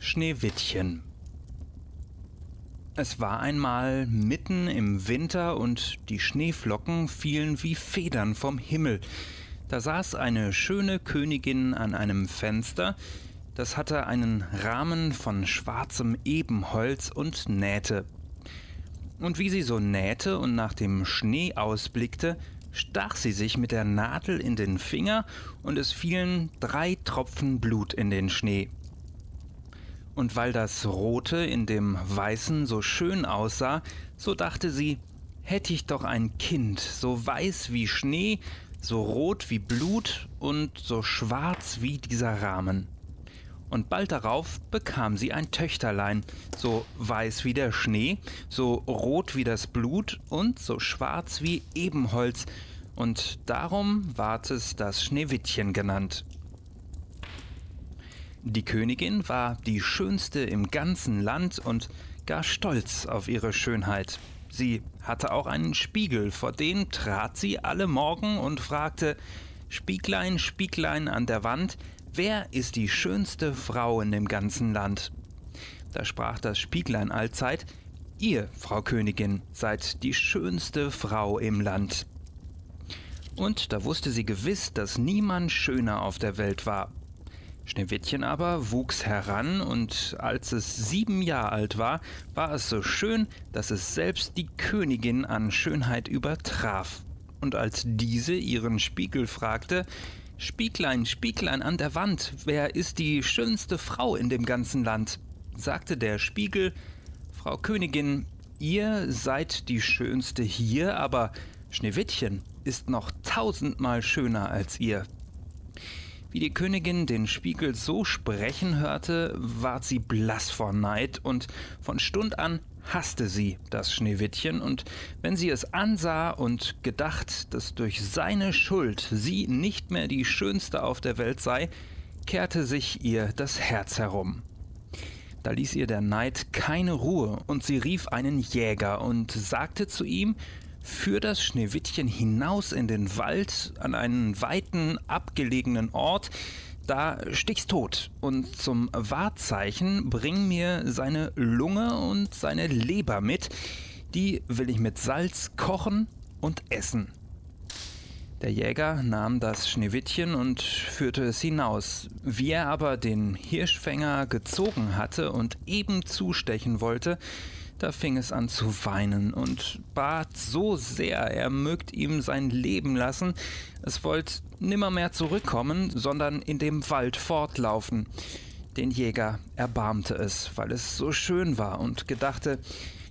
Schneewittchen. Es war einmal mitten im Winter und die Schneeflocken fielen wie Federn vom Himmel. Da saß eine schöne Königin an einem Fenster, das hatte einen Rahmen von schwarzem Ebenholz und nähte. Und wie sie so nähte und nach dem Schnee ausblickte, stach sie sich mit der Nadel in den Finger und es fielen 3 Tropfen Blut in den Schnee. Und weil das Rote in dem Weißen so schön aussah, so dachte sie, hätte ich doch ein Kind, so weiß wie Schnee, so rot wie Blut und so schwarz wie dieser Rahmen. Und bald darauf bekam sie ein Töchterlein, so weiß wie der Schnee, so rot wie das Blut und so schwarz wie Ebenholz, und darum ward es das Schneewittchen genannt. Die Königin war die schönste im ganzen Land und gar stolz auf ihre Schönheit. Sie hatte auch einen Spiegel, vor den trat sie alle Morgen und fragte: »Spieglein, Spieglein an der Wand, wer ist die schönste Frau in dem ganzen Land?« Da sprach das Spieglein allzeit: »Ihr, Frau Königin, seid die schönste Frau im Land.« Und da wusste sie gewiss, dass niemand schöner auf der Welt war. Schneewittchen aber wuchs heran, und als es 7 Jahre alt war, war es so schön, dass es selbst die Königin an Schönheit übertraf. Und als diese ihren Spiegel fragte: »Spieglein, Spieglein an der Wand, wer ist die schönste Frau in dem ganzen Land?« sagte der Spiegel: »Frau Königin, ihr seid die schönste hier, aber Schneewittchen ist noch 1000-mal schöner als ihr.« Wie die Königin den Spiegel so sprechen hörte, ward sie blass vor Neid, und von Stund an hasste sie das Schneewittchen, und wenn sie es ansah und gedacht, dass durch seine Schuld sie nicht mehr die schönste auf der Welt sei, kehrte sich ihr das Herz herum. Da ließ ihr der Neid keine Ruhe, und sie rief einen Jäger und sagte zu ihm: »Führ das Schneewittchen hinaus in den Wald, an einen weiten, abgelegenen Ort, da stich's tot, und zum Wahrzeichen bring mir seine Lunge und seine Leber mit, die will ich mit Salz kochen und essen.« Der Jäger nahm das Schneewittchen und führte es hinaus. Wie er aber den Hirschfänger gezogen hatte und eben zustechen wollte, da fing es an zu weinen und bat so sehr, er mögt ihm sein Leben lassen. Es wollt nimmermehr zurückkommen, sondern in dem Wald fortlaufen. Den Jäger erbarmte es, weil es so schön war, und gedachte,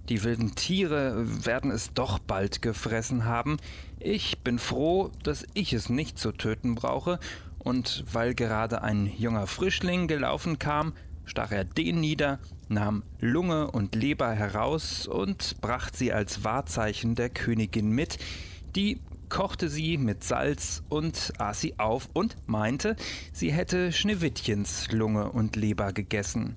die wilden Tiere werden es doch bald gefressen haben. Ich bin froh, dass ich es nicht zu töten brauche, und weil gerade ein junger Frischling gelaufen kam, stach er den nieder, nahm Lunge und Leber heraus und brachte sie als Wahrzeichen der Königin mit. Die kochte sie mit Salz und aß sie auf und meinte, sie hätte Schneewittchens Lunge und Leber gegessen.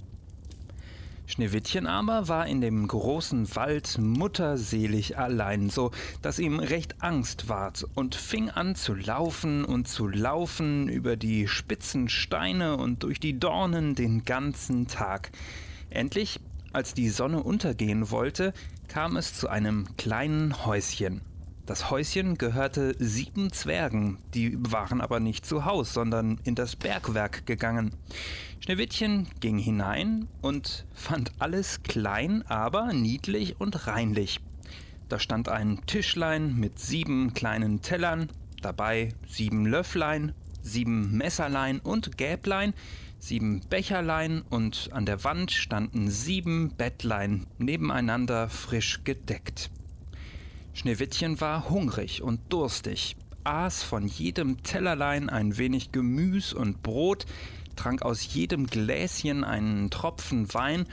Schneewittchen aber war in dem großen Wald mutterselig allein, so dass ihm recht Angst ward, und fing an zu laufen über die spitzen Steine und durch die Dornen den ganzen Tag. Endlich, als die Sonne untergehen wollte, kam es zu einem kleinen Häuschen. Das Häuschen gehörte 7 Zwergen, die waren aber nicht zu Haus, sondern in das Bergwerk gegangen. Schneewittchen ging hinein und fand alles klein, aber niedlich und reinlich. Da stand ein Tischlein mit 7 kleinen Tellern, dabei 7 Löfflein, 7 Messerlein und Gäblein, 7 Becherlein, und an der Wand standen 7 Bettlein nebeneinander frisch gedeckt. Schneewittchen war hungrig und durstig, aß von jedem Tellerlein ein wenig Gemüs und Brot, trank aus jedem Gläschen einen Tropfen Wein,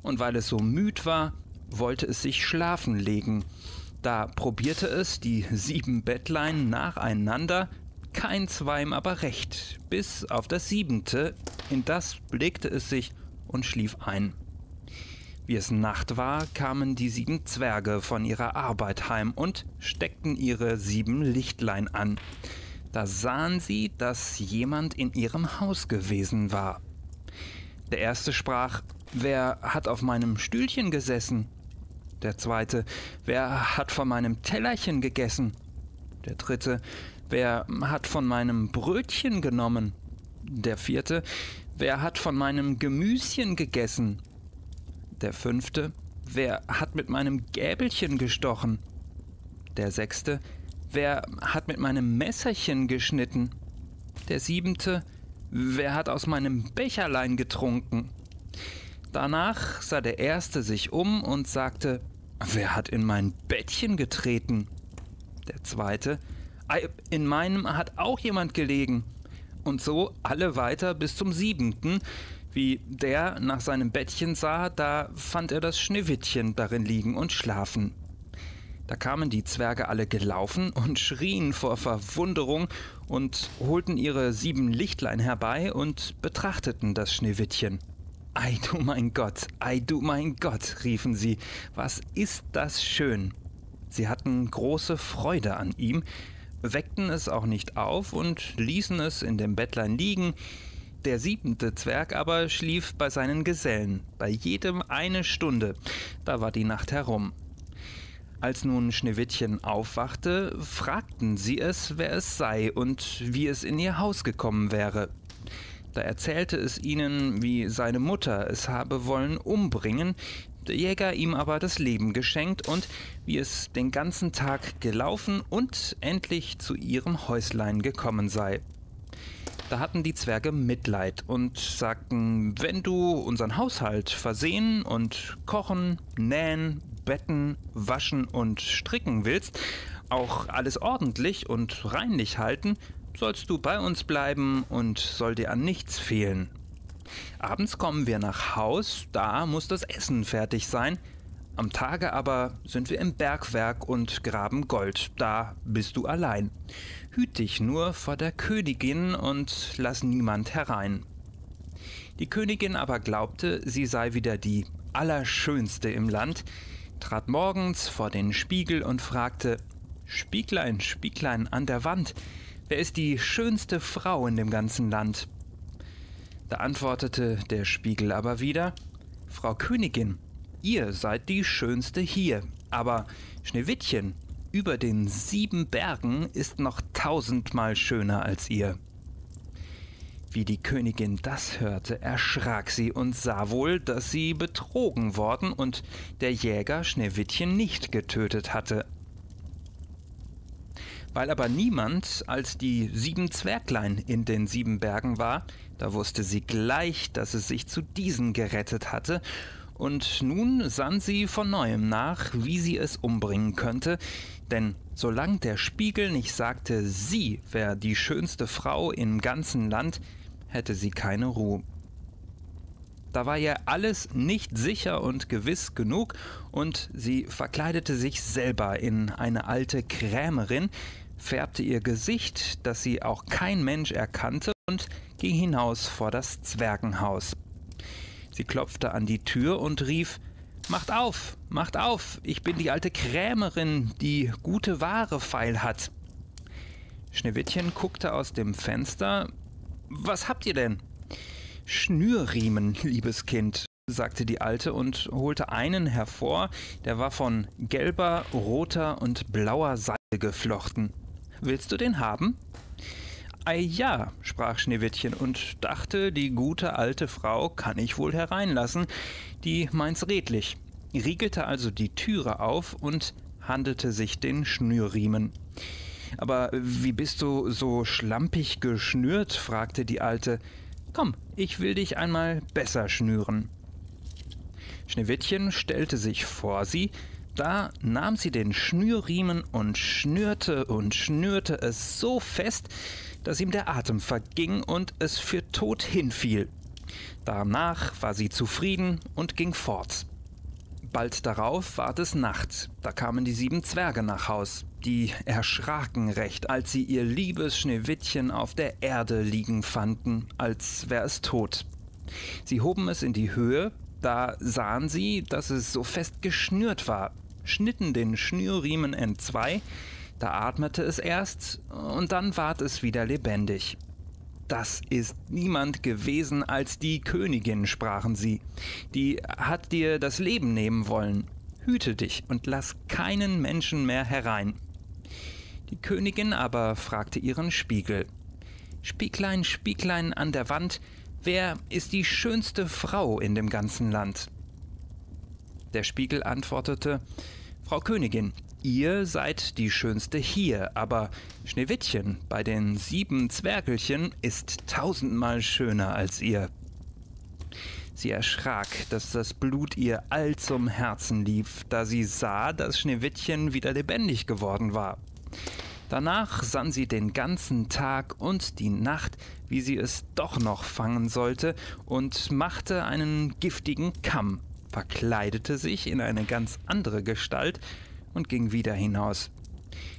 und weil es so müd war, wollte es sich schlafen legen. Da probierte es die 7 Bettlein nacheinander, keins war ihm aber recht, bis auf das 7., in das legte es sich und schlief ein. Wie es Nacht war, kamen die 7 Zwerge von ihrer Arbeit heim und steckten ihre 7 Lichtlein an. Da sahen sie, dass jemand in ihrem Haus gewesen war. Der erste sprach: »Wer hat auf meinem Stühlchen gesessen?« Der zweite: »Wer hat von meinem Tellerchen gegessen?« Der dritte: »Wer hat von meinem Brötchen genommen?« Der vierte: »Wer hat von meinem Gemüschen gegessen?« Der fünfte: »Wer hat mit meinem Gäbelchen gestochen?« Der sechste: »Wer hat mit meinem Messerchen geschnitten?« Der siebente: »Wer hat aus meinem Becherlein getrunken?« Danach sah der erste sich um und sagte: »Wer hat in mein Bettchen getreten?« Der zweite: »Ei, in meinem hat auch jemand gelegen.« Und so alle weiter bis zum siebenten. Wie der nach seinem Bettchen sah, da fand er das Schneewittchen darin liegen und schlafen. Da kamen die Zwerge alle gelaufen und schrien vor Verwunderung und holten ihre 7 Lichtlein herbei und betrachteten das Schneewittchen. »Ei du mein Gott, ei du mein Gott«, riefen sie, »was ist das schön!« Sie hatten große Freude an ihm, weckten es auch nicht auf und ließen es in dem Bettlein liegen. Der 7. Zwerg aber schlief bei seinen Gesellen, bei jedem 1 Stunde, da war die Nacht herum. Als nun Schneewittchen aufwachte, fragten sie es, wer es sei und wie es in ihr Haus gekommen wäre. Da erzählte es ihnen, wie seine Mutter es habe wollen umbringen, der Jäger ihm aber das Leben geschenkt und wie es den ganzen Tag gelaufen und endlich zu ihrem Häuslein gekommen sei. Da hatten die Zwerge Mitleid und sagten: »Wenn du unseren Haushalt versehen und kochen, nähen, betten, waschen und stricken willst, auch alles ordentlich und reinlich halten, sollst du bei uns bleiben und soll dir an nichts fehlen. Abends kommen wir nach Haus, da muss das Essen fertig sein. Am Tage aber sind wir im Bergwerk und graben Gold, da bist du allein. Hüt dich nur vor der Königin und lass niemand herein.« Die Königin aber glaubte, sie sei wieder die Allerschönste im Land, trat morgens vor den Spiegel und fragte: »Spieglein, Spieglein an der Wand, wer ist die schönste Frau in dem ganzen Land?« Da antwortete der Spiegel aber wieder: »Frau Königin, ihr seid die Schönste hier, aber Schneewittchen über den 7 Bergen ist noch 1000-mal schöner als ihr.« Wie die Königin das hörte, erschrak sie und sah wohl, dass sie betrogen worden und der Jäger Schneewittchen nicht getötet hatte. Weil aber niemand als die 7 Zwerglein in den 7 Bergen war, da wusste sie gleich, dass es sich zu diesen gerettet hatte, und nun sann sie von neuem nach, wie sie es umbringen könnte, denn solange der Spiegel nicht sagte, sie wäre die schönste Frau im ganzen Land, hätte sie keine Ruhe. Da war ihr alles nicht sicher und gewiss genug, und sie verkleidete sich selber in eine alte Krämerin, färbte ihr Gesicht, dass sie auch kein Mensch erkannte, und ging hinaus vor das Zwergenhaus. Sie klopfte an die Tür und rief: macht auf, ich bin die alte Krämerin, die gute Ware feil hat.« Schneewittchen guckte aus dem Fenster. »Was habt ihr denn?« »Schnürriemen, liebes Kind«, sagte die Alte und holte einen hervor, der war von gelber, roter und blauer Seide geflochten. »Willst du den haben?« »Ei ja«, sprach Schneewittchen und dachte, die gute alte Frau kann ich wohl hereinlassen, die meint's redlich, riegelte also die Türe auf und handelte sich den Schnürriemen. »Aber wie bist du so schlampig geschnürt?« fragte die Alte. »Komm, ich will dich einmal besser schnüren.« Schneewittchen stellte sich vor sie, da nahm sie den Schnürriemen und schnürte es so fest, dass ihm der Atem verging und es für tot hinfiel. Danach war sie zufrieden und ging fort. Bald darauf ward es Nacht, da kamen die 7 Zwerge nach Haus. Die erschraken recht, als sie ihr liebes Schneewittchen auf der Erde liegen fanden, als wär es tot. Sie hoben es in die Höhe, da sahen sie, dass es so fest geschnürt war, schnitten den Schnürriemen entzwei, da atmete es erst und dann ward es wieder lebendig. Das ist niemand gewesen als die Königin, sprachen sie. Die hat dir das Leben nehmen wollen. Hüte dich und lass keinen Menschen mehr herein. Die Königin aber fragte ihren Spiegel: Spieglein, Spieglein an der Wand, wer ist die schönste Frau in dem ganzen Land? Der Spiegel antwortete: Frau Königin, ihr seid die Schönste hier, aber Schneewittchen bei den 7 Zwergelchen ist 1000-mal schöner als ihr. Sie erschrak, dass das Blut ihr all zum Herzen lief, da sie sah, dass Schneewittchen wieder lebendig geworden war. Danach sann sie den ganzen Tag und die Nacht, wie sie es doch noch fangen sollte, und machte einen giftigen Kamm, verkleidete sich in eine ganz andere Gestalt und ging wieder hinaus.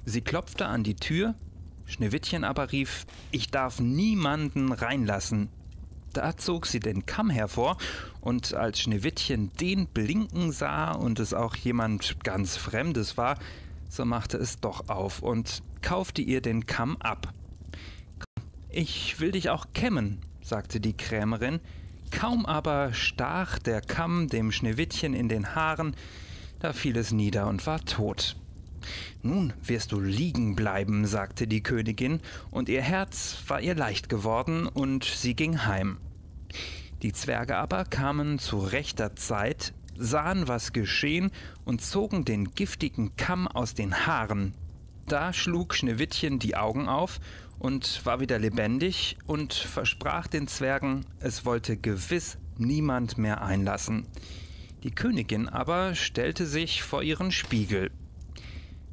Sie klopfte an die Tür, Schneewittchen aber rief: Ich darf niemanden reinlassen. Da zog sie den Kamm hervor, und als Schneewittchen den blinken sah und es auch jemand ganz Fremdes war, so machte es doch auf und kaufte ihr den Kamm ab. Ich will dich auch kämmen, sagte die Krämerin. Kaum aber stach der Kamm dem Schneewittchen in den Haaren, da fiel es nieder und war tot. Nun wirst du liegen bleiben, sagte die Königin, und ihr Herz war ihr leicht geworden, und sie ging heim. Die Zwerge aber kamen zu rechter Zeit, sahen, was geschehen, und zogen den giftigen Kamm aus den Haaren. Da schlug Schneewittchen die Augen auf und war wieder lebendig und versprach den Zwergen, es wollte gewiss niemand mehr einlassen. Die Königin aber stellte sich vor ihren Spiegel.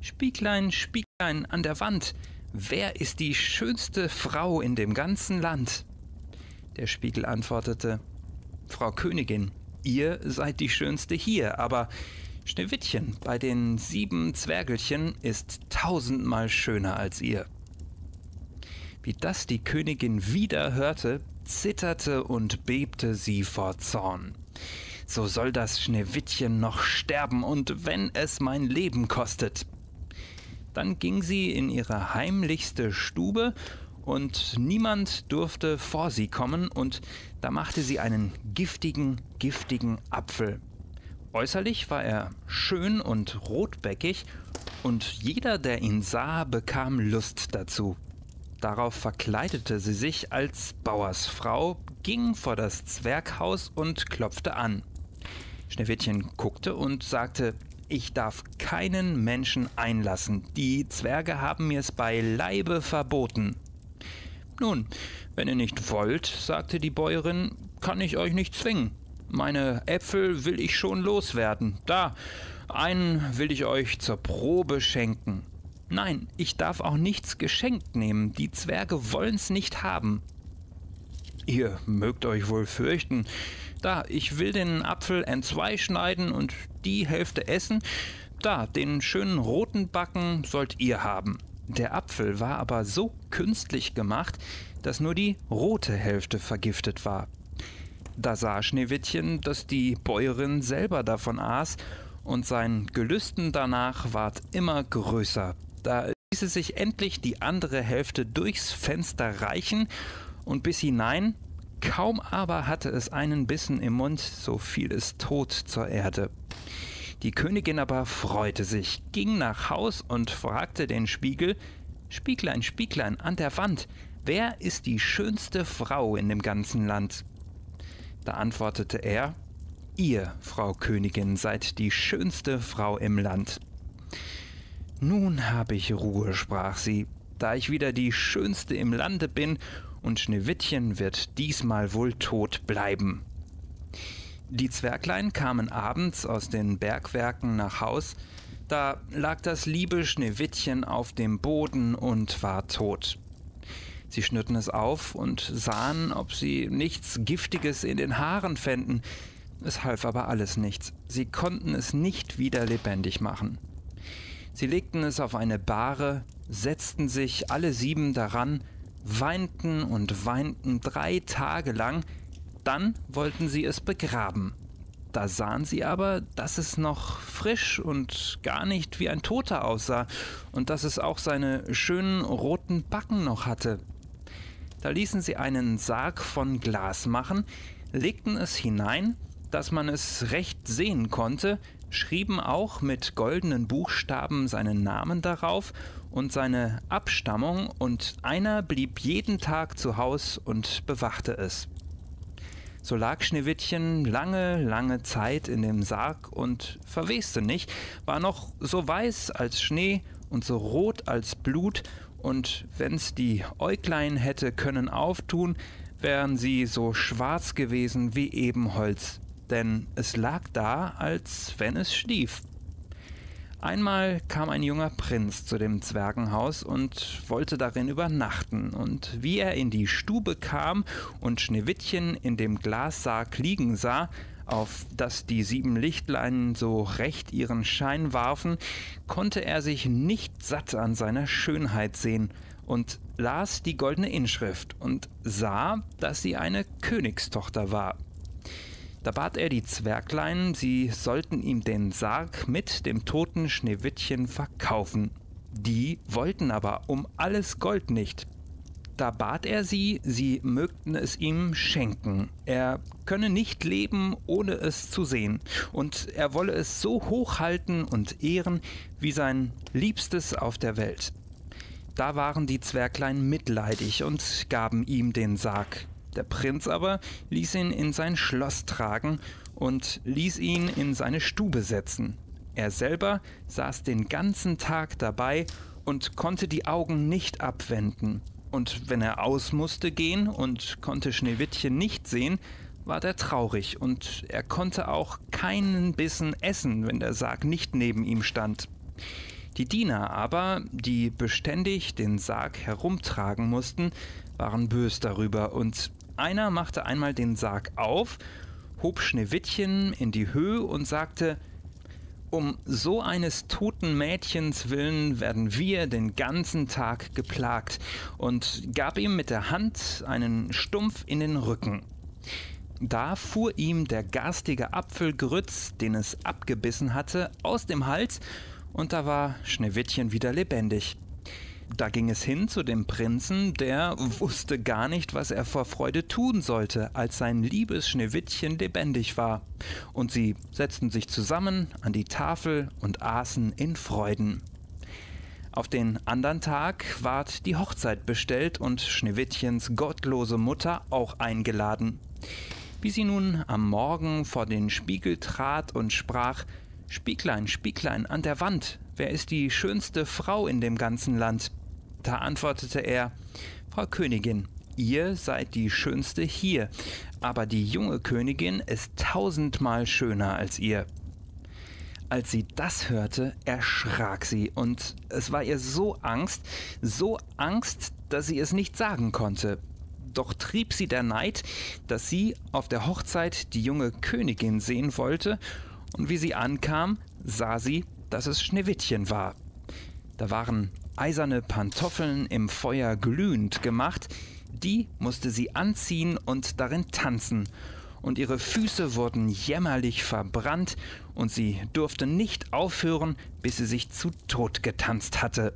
Spieglein, Spieglein an der Wand, wer ist die schönste Frau in dem ganzen Land? Der Spiegel antwortete: Frau Königin, ihr seid die Schönste hier, aber Schneewittchen bei den 7 Zwergelchen ist 1000-mal schöner als ihr. Wie das die Königin wieder hörte, zitterte und bebte sie vor Zorn. So soll das Schneewittchen noch sterben, und wenn es mein Leben kostet. Dann ging sie in ihre heimlichste Stube, und niemand durfte vor sie kommen, und da machte sie einen giftigen Apfel. Äußerlich war er schön und rotbäckig, und jeder, der ihn sah, bekam Lust dazu. Darauf verkleidete sie sich als Bauersfrau, ging vor das Zwerghaus und klopfte an. Schneewittchen guckte und sagte: Ich darf keinen Menschen einlassen, die Zwerge haben mir es beileibe verboten. Nun, wenn ihr nicht wollt, sagte die Bäuerin, kann ich euch nicht zwingen. Meine Äpfel will ich schon loswerden. Da, einen will ich euch zur Probe schenken. Nein, ich darf auch nichts geschenkt nehmen, die Zwerge wollen's nicht haben. Ihr mögt euch wohl fürchten. Da, ich will den Apfel entzwei schneiden und die Hälfte essen. Da, den schönen roten Backen sollt ihr haben. Der Apfel war aber so künstlich gemacht, dass nur die rote Hälfte vergiftet war. Da sah Schneewittchen, dass die Bäuerin selber davon aß, und sein Gelüsten danach ward immer größer. Da ließ es sich endlich die andere Hälfte durchs Fenster reichen und bis hinein. Kaum aber hatte es einen Bissen im Mund, so fiel es tot zur Erde. Die Königin aber freute sich, ging nach Haus und fragte den Spiegel: Spieglein, Spieglein an der Wand, wer ist die schönste Frau in dem ganzen Land? Da antwortete er: Ihr, Frau Königin, seid die schönste Frau im Land. Nun habe ich Ruhe, sprach sie, da ich wieder die Schönste im Lande bin, und Schneewittchen wird diesmal wohl tot bleiben. Die Zwerglein kamen abends aus den Bergwerken nach Haus, da lag das liebe Schneewittchen auf dem Boden und war tot. Sie schnürten es auf und sahen, ob sie nichts Giftiges in den Haaren fänden. Es half aber alles nichts. Sie konnten es nicht wieder lebendig machen. Sie legten es auf eine Bahre, setzten sich alle 7 daran, weinten und weinten 3 Tage lang, dann wollten sie es begraben. Da sahen sie aber, dass es noch frisch und gar nicht wie ein Toter aussah und dass es auch seine schönen roten Backen noch hatte. Da ließen sie einen Sarg von Glas machen, legten es hinein, dass man es recht sehen konnte, schrieben auch mit goldenen Buchstaben seinen Namen darauf und seine Abstammung, und einer blieb jeden Tag zu Haus und bewachte es. So lag Schneewittchen lange, lange Zeit in dem Sarg und verweste nicht, war noch so weiß als Schnee und so rot als Blut, und wenn's die Äuglein hätte können auftun, wären sie so schwarz gewesen wie Ebenholz, denn es lag da, als wenn es schlief. Einmal kam ein junger Prinz zu dem Zwergenhaus und wollte darin übernachten, und wie er in die Stube kam und Schneewittchen in dem Glassarg liegen sah, auf das die 7 Lichtlein so recht ihren Schein warfen, konnte er sich nicht satt an seiner Schönheit sehen und las die goldene Inschrift und sah, dass sie eine Königstochter war. Da bat er die Zwerglein, sie sollten ihm den Sarg mit dem toten Schneewittchen verkaufen. Die wollten aber um alles Gold nicht. Da bat er sie, sie mögten es ihm schenken. Er könne nicht leben, ohne es zu sehen, und er wolle es so hochhalten und ehren wie sein Liebstes auf der Welt. Da waren die Zwerglein mitleidig und gaben ihm den Sarg. Der Prinz aber ließ ihn in sein Schloss tragen und ließ ihn in seine Stube setzen. Er selber saß den ganzen Tag dabei und konnte die Augen nicht abwenden. Und wenn er aus musste gehen und konnte Schneewittchen nicht sehen, war er traurig, und er konnte auch keinen Bissen essen, wenn der Sarg nicht neben ihm stand. Die Diener aber, die beständig den Sarg herumtragen mussten, waren bös darüber, und einer machte einmal den Sarg auf, hob Schneewittchen in die Höhe und sagte: »Um so eines toten Mädchens willen werden wir den ganzen Tag geplagt«, und gab ihm mit der Hand einen Stumpf in den Rücken. Da fuhr ihm der garstige Apfelgrütz, den es abgebissen hatte, aus dem Hals, und da war Schneewittchen wieder lebendig. Da ging es hin zu dem Prinzen, der wusste gar nicht, was er vor Freude tun sollte, als sein liebes Schneewittchen lebendig war. Und sie setzten sich zusammen an die Tafel und aßen in Freuden. Auf den andern Tag ward die Hochzeit bestellt und Schneewittchens gottlose Mutter auch eingeladen. Wie sie nun am Morgen vor den Spiegel trat und sprach: »Spieglein, Spieglein an der Wand, wer ist die schönste Frau in dem ganzen Land?« Da antwortete er: »Frau Königin, ihr seid die schönste hier, aber die junge Königin ist 1000-mal schöner als ihr.« Als sie das hörte, erschrak sie, und es war ihr so Angst, dass sie es nicht sagen konnte. Doch trieb sie der Neid, dass sie auf der Hochzeit die junge Königin sehen wollte, und wie sie ankam, sah sie, dass es Schneewittchen war. Da waren eiserne Pantoffeln im Feuer glühend gemacht, die musste sie anziehen und darin tanzen, und ihre Füße wurden jämmerlich verbrannt, und sie durfte nicht aufhören, bis sie sich zu Tod getanzt hatte.